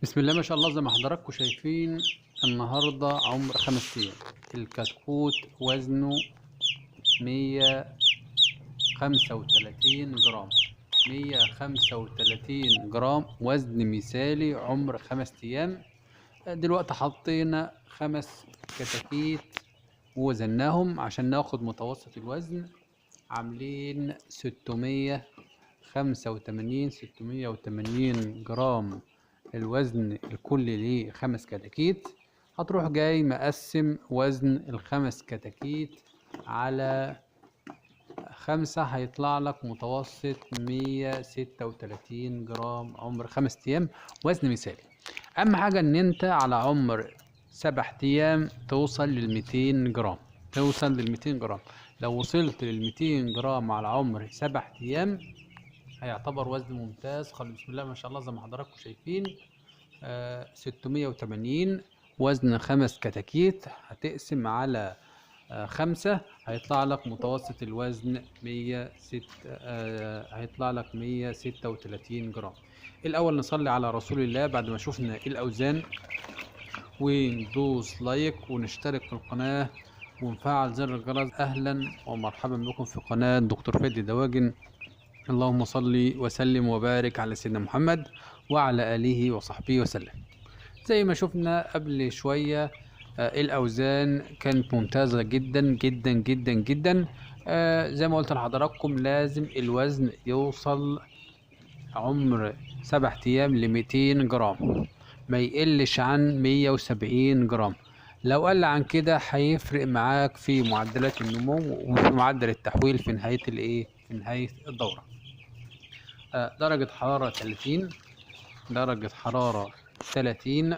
بسم الله ما شاء الله، زي ما حضراتكم شايفين النهارده عمر 5 ايام. الكتكوت وزنه 135 جرام. 135 جرام وزن مثالي، عمر 5 ايام. دلوقتي حطينا 5 كتاكيت ووزناهم عشان ناخد متوسط الوزن. عاملين 685 جرام الوزن الكلي ل5 كتاكيت. هتروح جاي مقسم وزن ال5 كتاكيت على 5، هيطلع لك متوسط 136 جرام، عمر 5 أيام، وزن مثالي. أهم حاجة إن أنت على عمر 7 أيام توصل لل200 جرام. توصل لل200 جرام. لو وصلت لل200 جرام على عمر 7 أيام هيعتبر وزن ممتاز خالص. بسم الله ما شاء الله، زي ما حضراتكم شايفين 680. وزن 5 كتاكيت هتقسم على 5، هيطلع لك متوسط الوزن 136 جرام. الأول نصلي على رسول الله بعد ما شفنا الأوزان، وندوس لايك ونشترك في القناة ونفعل زر الجرس. أهلا ومرحبا بكم في قناة دكتور فادي دواجن. اللهم صل وسلم وبارك على سيدنا محمد وعلى آله وصحبه وسلم. زي ما شفنا قبل شوية الأوزان كانت ممتازة جدا جدا جدا جدا. زي ما قلت لحضراتكم لازم الوزن يوصل عمر 7 أيام ل200 جرام، ما يقلش عن 170 جرام. لو قل عن كده هيفرق معاك في معدلات النمو وفي معدل التحويل في نهاية الدورة. درجة حرارة 30. درجة حرارة 30.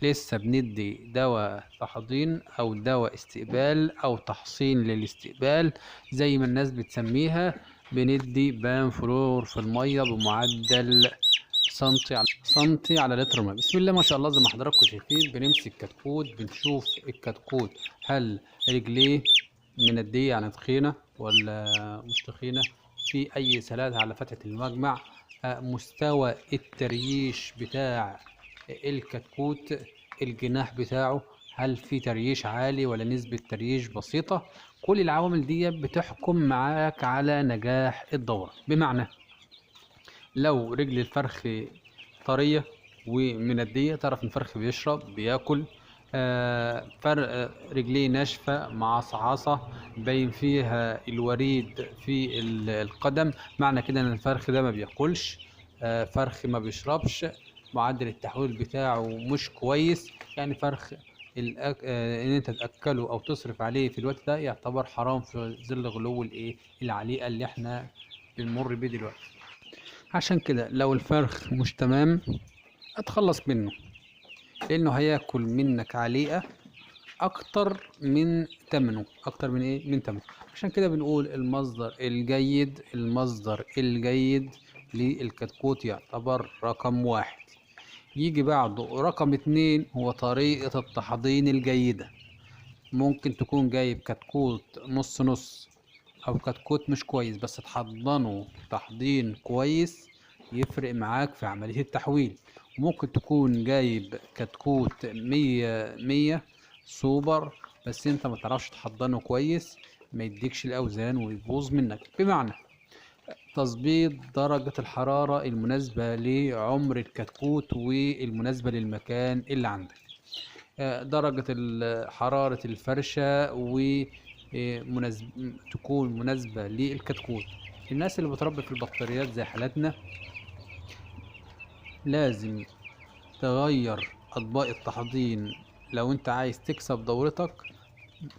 لسه بندي دواء تحضين او دواء استقبال او تحصين للاستقبال زي ما الناس بتسميها. بندي بانفلور في المية بمعدل سنتي على لتر ماء. بسم الله ما شاء الله، زي ما حضراتكم شايفين بنمسك كتكوت بنشوف الكتكوت هل رجليه مندية يعني تخينة ولا مش تخينة، في اي سلالة على فتحة المجمع، مستوى التريش بتاع الكتكوت، الجناح بتاعه هل في تريش عالي ولا نسبة تريش بسيطة. كل العوامل دي بتحكم معاك على نجاح الدورة. بمعنى لو رجل الفرخ طرية ومندية تعرف ان الفرخ بيشرب بياكل. فرق رجليه ناشفة معصعصة باين فيها الوريد في القدم، معنى كده ان الفرخ ده ما بياكلش. فرخ ما بيشربش، معدل التحويل بتاعه مش كويس، يعني فرخ ان انت تاكله او تصرف عليه في الوقت ده يعتبر حرام في ظل غلو العليقه اللي احنا بنمر بيه دلوقتي. عشان كده لو الفرخ مش تمام اتخلص منه، لانه هياكل منك عليقه اكتر من ثمنه، اكتر من ثمنه. عشان كده بنقول المصدر الجيد للكتكوت يعتبر رقم 1. يجي بعده رقم 2 هو طريقة التحضين الجيدة. ممكن تكون جايب كتكوت نص نص او كتكوت مش كويس، بس تحضنه تحضين كويس يفرق معاك في عملية التحويل. وممكن تكون جايب كتكوت 100 سوبر، بس انت ما تعرفش تحضنه كويس، ما يديكش الاوزان ويبوظ منك. بمعنى تظبيط درجة الحرارة المناسبة لعمر الكتكوت والمناسبة للمكان اللي عندك. درجة حرارة الفرشة تكون مناسبة للكتكوت. الناس اللي بتربي في البطاريات زي حالتنا لازم تغير أطباق التحضين. لو انت عايز تكسب دورتك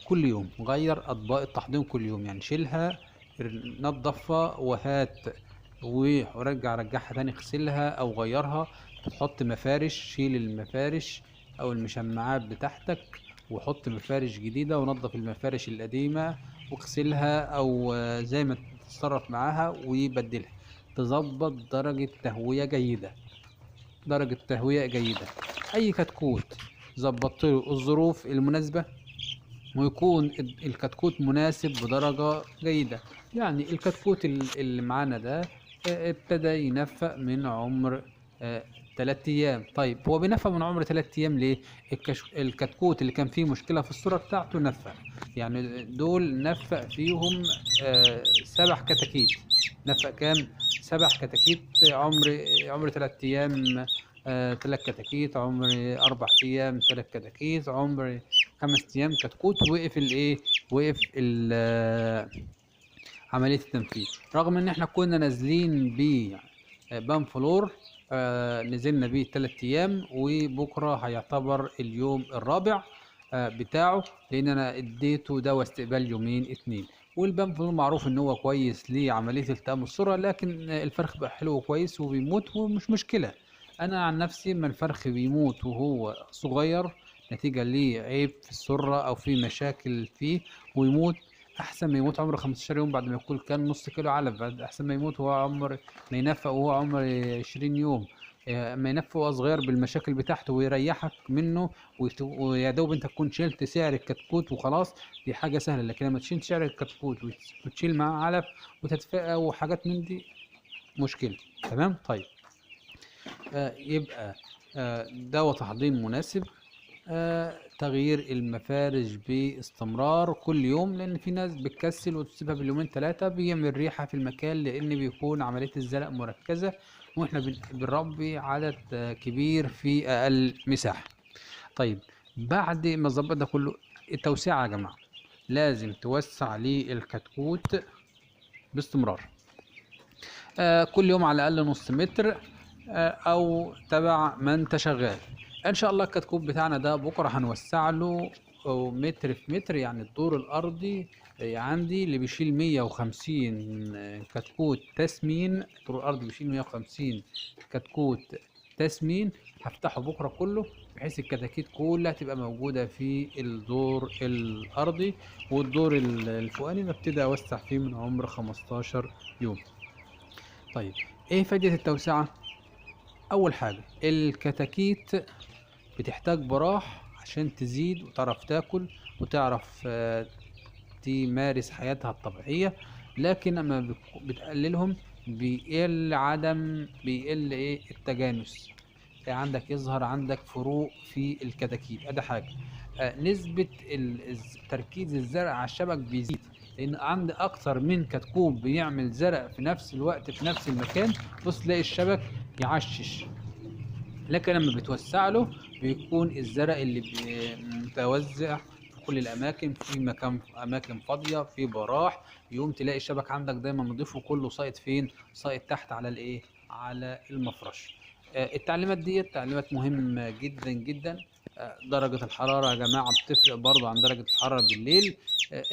كل يوم غير أطباق التحضير كل يوم، يعني شيلها نضفها وهات رجعها تاني، اغسلها او غيرها. تحط مفارش، شيل المفارش او المشمعات بتاعتك وحط مفارش جديدة، ونضف المفارش القديمة واغسلها او زي ما تتصرف معاها ويبدلها. تظبط درجة تهوية جيدة. اي كتكوت ظبطت له الظروف المناسبة ويكون الكتكوت مناسب بدرجة جيدة. يعني الكتكوت اللي معانا ده ابتدى ينفق من عمر 3 ايام. طيب هو بينفع من عمر 3 ايام ليه؟ الكتكوت اللي كان فيه مشكله في الصوره بتاعته نفع، يعني دول نفع فيهم 7 كتاكيت. نفع كام؟ 7 كتاكيت. عمر 3 ايام 3 كتاكيت، عمر 4 ايام 3 كتاكيت، عمر 5 ايام كتكوت. وقف الايه؟ وقف عملية التنفيذ، رغم ان احنا كنا نازلين بام فلور. نزلنا بيه 3 ايام، وبكرة هيعتبر اليوم الرابع بتاعه، لان انا اديته دواء استقبال يومين 2. والبام فلور معروف ان هو كويس لعملية التئام السرعة، لكن الفرخ بقى حلو وكويس وبيموت ومش مشكلة. انا عن نفسي ما الفرخ بيموت وهو صغير نتيجة لعيب في السرة او في مشاكل فيه ويموت، احسن ما يموت عمره 15 يوم بعد ما ياكل كان نص كيلو علف. احسن ما يموت وهو ما ينفق وهو عمر 20 يوم. اما ينفق وهو صغير بالمشاكل بتاعته ويريحك منه، ويا دوب انت تكون شلت سعر الكتكوت وخلاص، دي حاجه سهله. لكن لما تشيل سعر الكتكوت وتشيل معاه علف وتدفئه وحاجات من دي، مشكله. تمام. طيب يبقى دواء تحضير مناسب، تغيير المفارش باستمرار كل يوم، لان في ناس بتكسل وتسيبها باليومين 3 بيعمل ريحة في المكان، لان بيكون عملية الزرع مركزة، واحنا بنربي عدد كبير في اقل مساحة. طيب بعد ما ظبط ده كله، التوسعة يا جماعة لازم توسع للكتكوت باستمرار، كل يوم على الاقل نص متر، او تبع ما انت شغال. ان شاء الله الكتكوت بتاعنا ده بكره هنوسع له متر في متر، يعني الدور الارضي عندي اللي بيشيل 150 كتكوت تسمين. الدور الارضي بيشيل 150 كتكوت تسمين، هفتحه بكره كله بحيث الكتاكيت كلها تبقى موجوده في الدور الارضي، والدور الفوقاني ببتدي اوسع فيه من عمر 15 يوم. طيب ايه فائدة التوسعة؟ اول حاجة الكتاكيت بتحتاج براح عشان تزيد وتعرف تاكل وتعرف تمارس حياتها الطبيعية، لكن اما بتقللهم بيقل ايه؟ التجانس. عندك يظهر عندك فروق في الكتاكيت. ادي حاجة. نسبة تركيز الزرع على الشبك بيزيد، لان عندي اكتر من كتكوت بيعمل زرع في نفس الوقت في نفس المكان، بص تلاقي الشبك يعشش. لكن لما بتوسع له بيكون الزرع اللي متوزع في كل الاماكن، في اماكن فاضيه في براح، يقوم تلاقي الشبك عندك دايما نضيف وكله ساقط فين؟ ساقط تحت على الايه؟ على المفرش. التعليمات دي تعليمات مهمه جدا جدا. درجة الحرارة يا جماعة بتفرق برضه عن درجة الحرارة بالليل.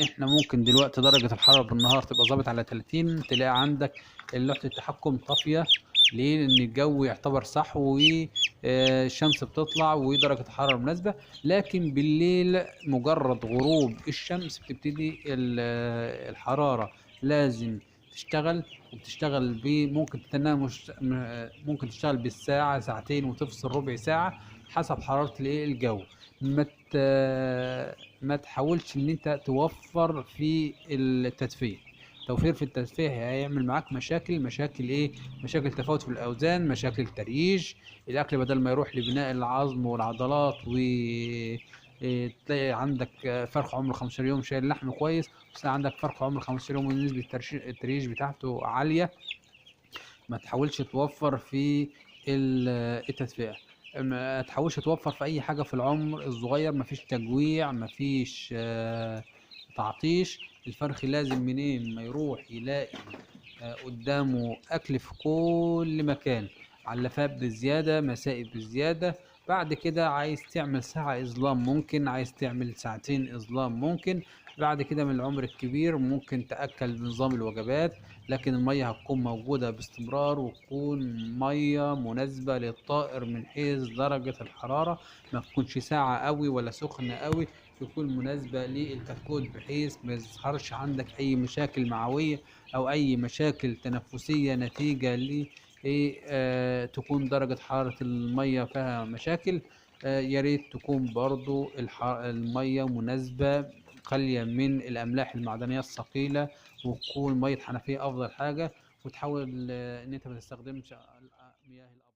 احنا ممكن دلوقتي درجة الحرارة بالنهار تبقى ظابط على 30، تلاقي عندك لوحة التحكم طافية. ليه؟ لأن الجو يعتبر صح والشمس بتطلع ودرجة الحرارة مناسبة، لكن بالليل مجرد غروب الشمس بتبتدي الحرارة لازم تشتغل، وبتشتغل ممكن تستناها ممكن تشتغل بالساعة ساعتين وتفصل ربع ساعة حسب حرارة الجو. ما تحاولش ان انت توفر في التدفئة. توفير في التدفئة هيعمل معاك مشاكل ايه؟ مشاكل تفاوت في الاوزان، مشاكل تريش الاكل، بدل ما يروح لبناء العظم والعضلات تلاقي عندك فرخ عمره 15 يوم شايل لحم كويس، بس عندك فرخ عمره 15 يوم ونسبة التريش بتاعته عالية. ما تحاولش توفر في التدفئة، ما تحاولش توفر في اي حاجة في العمر الصغير. مفيش تجويع، مفيش تعطيش. الفرخ لازم منين ما يروح يلاقي قدامه اكل في كل مكان، علافات بزيادة، مسائب بزيادة. بعد كده عايز تعمل ساعة إظلام ممكن، عايز تعمل ساعتين إظلام ممكن. بعد كده من العمر الكبير ممكن تأكل بنظام الوجبات، لكن المية هتكون موجودة باستمرار، وتكون مية مناسبة للطائر من حيث درجة الحرارة، ما تكونش ساقعة قوي ولا سخنة قوي، تكون مناسبة للكتكوت بحيث ما يظهرش عندك أي مشاكل معوية أو أي مشاكل تنفسية نتيجة ل تكون درجة حرارة المية فيها مشاكل. يا ريت تكون برضو المية مناسبة، خالية من الأملاح المعدنية الثقيلة، وتكون مية حنفية أفضل حاجة. وتحاول إن أنت ما تستخدمش مياه الأبيض.